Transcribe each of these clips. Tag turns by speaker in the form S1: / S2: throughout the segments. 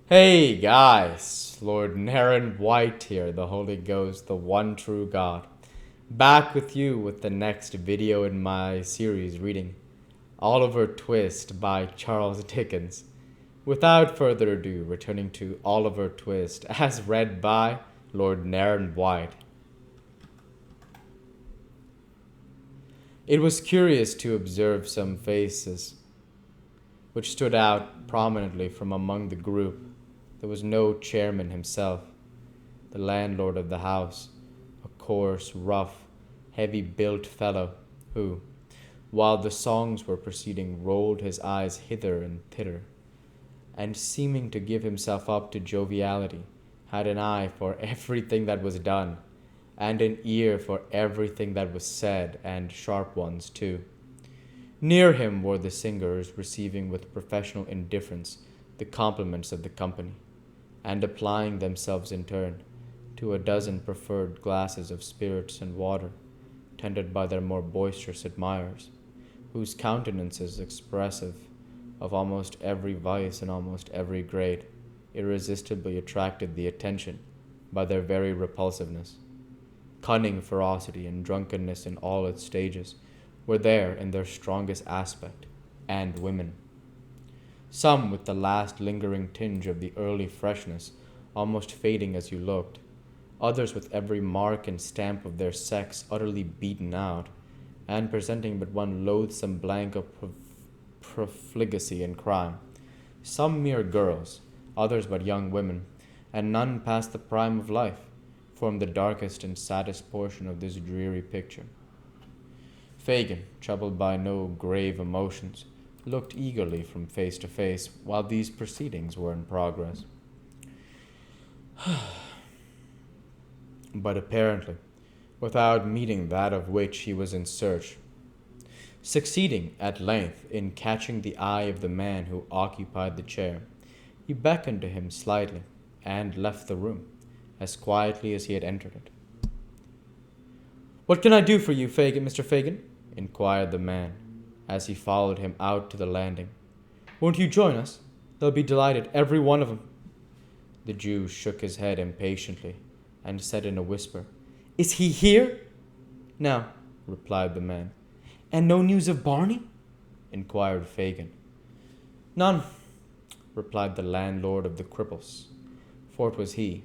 S1: Hey guys, Lord Naren White here, the Holy Ghost, the one true God. Back with you with the next video in my series reading Oliver Twist by Charles Dickens. Without further ado, returning to Oliver Twist as read by Lord Naren White. It was curious to observe some faces which stood out prominently from among the group. There was no chairman himself, the landlord of the house, a coarse, rough, heavy-built fellow who, while the songs were proceeding, rolled his eyes hither and thither, and seeming to give himself up to joviality, had an eye for everything that was done, and an ear for everything that was said, and sharp ones too. Near him were the singers, receiving with professional indifference the compliments of the company, and applying themselves in turn to a dozen preferred glasses of spirits and water, tended by their more boisterous admirers, whose countenances, expressive of almost every vice and almost every grade, irresistibly attracted the attention by their very repulsiveness. Cunning, ferocity, and drunkenness in all its stages were there in their strongest aspect, and women. Some with the last lingering tinge of the early freshness, almost fading as you looked, others with every mark and stamp of their sex utterly beaten out, and presenting but one loathsome blank of profligacy and crime. Some mere girls, others but young women, and none past the prime of life, formed the darkest and saddest portion of this dreary picture. Fagin, troubled by no grave emotions, looked eagerly from face to face while these proceedings were in progress. But apparently, without meeting that of which he was in search, succeeding at length in catching the eye of the man who occupied the chair, he beckoned to him slightly and left the room as quietly as he had entered it. "What can I do for you, Mr. Fagin?" inquired the man, as he followed him out to the landing. "Won't you join us? They'll be delighted, every one of 'em." The Jew shook his head impatiently, and said in a whisper, "Is he here?" "No," replied the man. "And no news of Barney?" inquired Fagin. "None," replied the landlord of the Cripples, for it was he.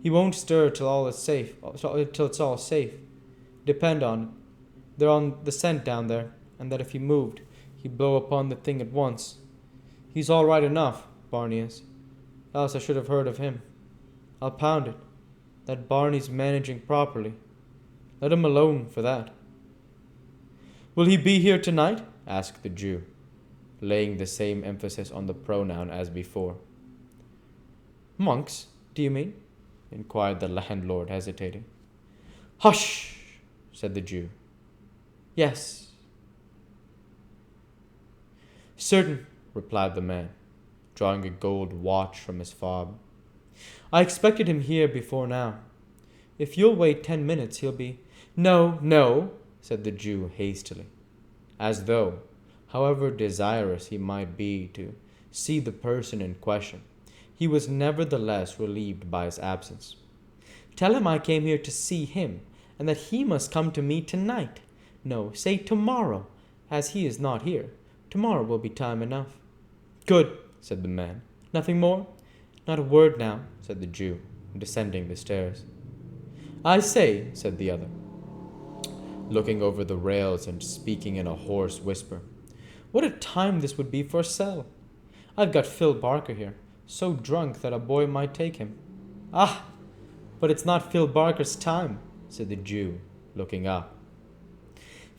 S1: "He won't stir till it's all safe. Depend on it, they're on the scent down there, and that if he moved, he'd blow upon the thing at once. He's all right enough, Barney is, else I should have heard of him. I'll pound it, that Barney's managing properly. Let him alone for that." "Will he be here tonight?" asked the Jew, laying the same emphasis on the pronoun as before. "Monks, do you mean?" inquired the landlord, hesitating. "Hush!" said the Jew. "Yes." "Certain," replied the man, drawing a gold watch from his fob. "I expected him here before now. If you'll wait 10 minutes, he'll be—" "No, no," said the Jew hastily, as though, however desirous he might be to see the person in question, he was nevertheless relieved by his absence. "Tell him I came here to see him, and that he must come to me tonight. No, say tomorrow, as he is not here. Tomorrow will be time enough." "Good," said the man. "Nothing more?" "Not a word now," said the Jew, descending the stairs. "I say," said the other, looking over the rails and speaking in a hoarse whisper, "what a time this would be for a sell! I've got Phil Barker here, so drunk that a boy might take him." "Ah, but it's not Phil Barker's time," said the Jew, looking up.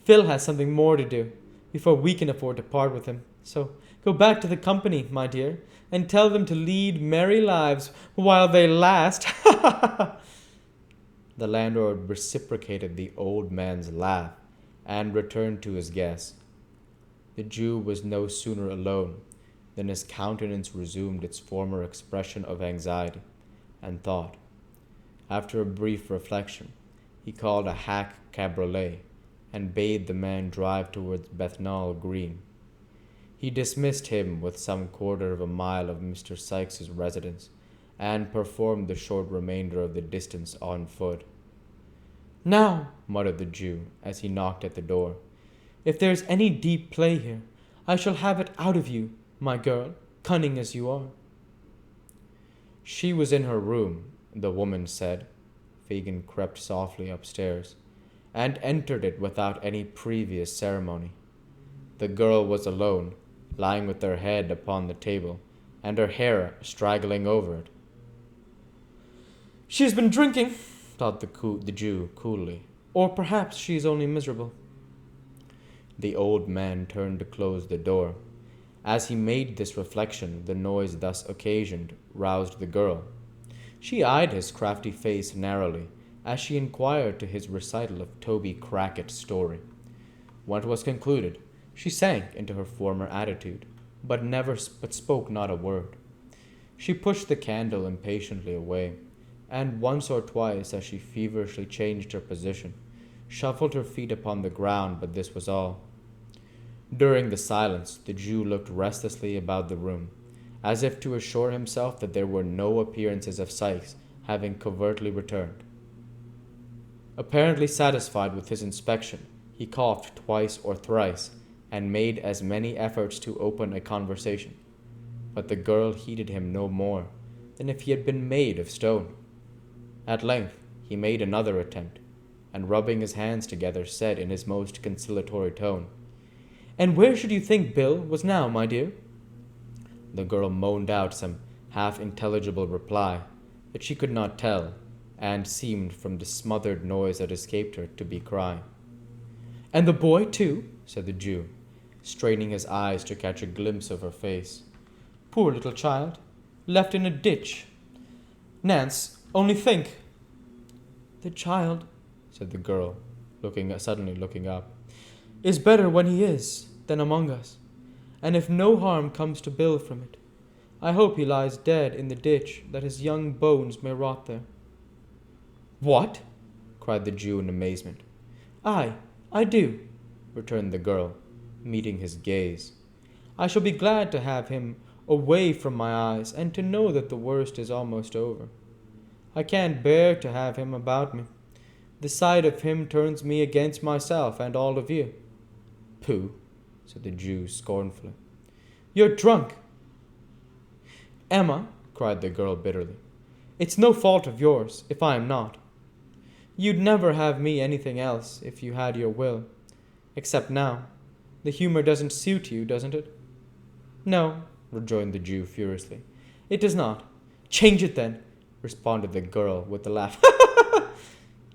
S1: "Phil has something more to do before we can afford to part with him. So go back to the company, my dear, and tell them to lead merry lives while they last." The landlord reciprocated the old man's laugh and returned to his guests. The Jew was no sooner alone than his countenance resumed its former expression of anxiety and thought. After a brief reflection, he called a hack cabriolet and bade the man drive towards Bethnal Green. He dismissed him with some quarter of a mile of Mr. Sykes's residence, and performed the short remainder of the distance on foot.
S2: Now,
S1: Muttered the Jew, as he knocked at the door,
S2: if there is any deep play here, I shall have it out of you, my girl, cunning as you are.
S1: She was in her room, the woman said. Fagin crept softly upstairs, and entered it without any previous ceremony. The girl was alone, lying with her head upon the table, and her hair straggling over it.
S2: She has been drinking, thought the Jew coolly, or perhaps she is only miserable.
S1: The old man turned to close the door. As he made this reflection, the noise thus occasioned roused the girl. She eyed his crafty face narrowly as she inquired to his recital of Toby Crackett's story. When it was concluded, she sank into her former attitude, but spoke not a word. She pushed the candle impatiently away, and once or twice, as she feverishly changed her position, shuffled her feet upon the ground, but this was all. During the silence, the Jew looked restlessly about the room, as if to assure himself that there were no appearances of Sykes having covertly returned. Apparently satisfied with his inspection, he coughed twice or thrice, and made as many efforts to open a conversation. But the girl heeded him no more than if he had been made of stone. At length he made another attempt, and rubbing his hands together, said in his most conciliatory tone,
S2: "And where should you think Bill was now, my dear?"
S1: The girl moaned out some half-intelligible reply that she could not tell, and seemed, from the smothered noise that escaped her, to be crying.
S2: "And the boy, too?"
S1: said the Jew, straining his eyes to catch a glimpse of her face.
S2: "Poor little child, left in a ditch. Nance, only think." "The child," said the girl, suddenly looking up, "is better when he is than among us, and if no harm comes to Bill from it, I hope he lies dead in the ditch, that his young bones may rot there."
S1: "What?" cried the Jew in amazement.
S2: "Aye, I do,"
S1: returned the girl, meeting his gaze.
S2: "I shall be glad to have him away from my eyes, and to know that the worst is almost over. I can't bear to have him about me. The sight of him turns me against myself and all of you."
S1: "Pooh," said the Jew scornfully.
S2: "You're drunk."
S1: "Emma," cried the girl bitterly,
S2: "it's no fault of yours if I am not. You'd never have me anything else if you had your will, except now. The humor doesn't suit you, doesn't it?"
S1: "No," rejoined the Jew furiously.
S2: "It does not. Change it then," responded the girl with a laugh.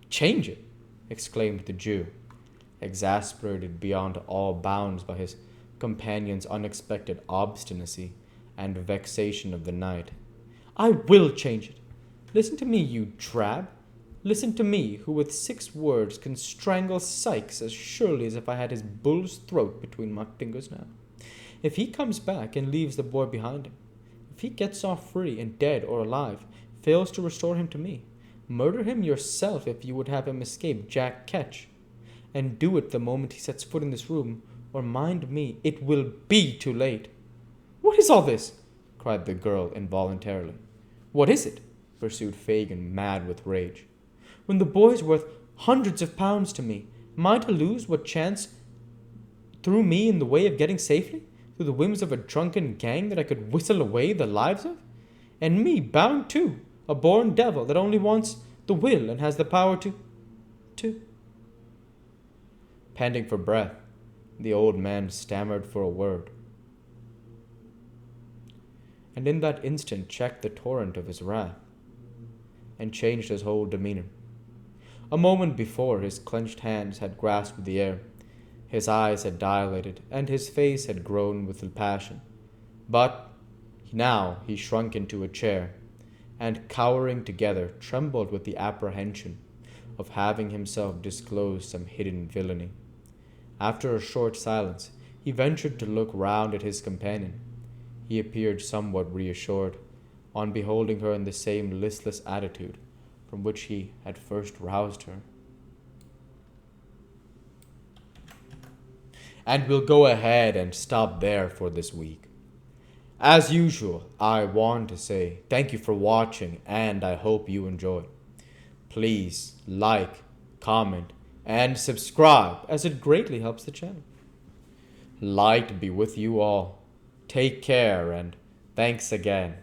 S1: "Change it!" exclaimed the Jew, exasperated beyond all bounds by his companion's unexpected obstinacy and vexation of the night.
S2: "I will change it. Listen to me, you drab. Listen to me, who with 6 words can strangle Sykes as surely as if I had his bull's throat between my fingers now. If he comes back and leaves the boy behind him, if he gets off free and dead or alive, fails to restore him to me, murder him yourself if you would have him escape Jack Ketch, and do it the moment he sets foot in this room, or mind me, it will be too late." "What is all this?" cried the girl involuntarily. "What is it?" pursued Fagin, mad with rage. "When the boy's worth hundreds of pounds to me, am I to lose what chance threw me in the way of getting safely, through the whims of a drunken gang that I could whistle away the lives of? And me bound too, a born devil that only wants the will and has the power to...
S1: Panting for breath, the old man stammered for a word, and in that instant checked the torrent of his wrath, and changed his whole demeanor. A moment before, his clenched hands had grasped the air, his eyes had dilated, and his face had grown with passion. But now he shrunk into a chair, and, cowering together, trembled with the apprehension of having himself disclosed some hidden villainy. After a short silence, he ventured to look round at his companion. He appeared somewhat reassured on beholding her in the same listless attitude from which he had first roused her. and we'll go ahead and stop there for this week. As usual, I want to say thank you for watching, and I hope you enjoyed. Please like, comment, and subscribe,
S2: as it greatly helps the channel.
S1: Light be with you all. Take care, and thanks again.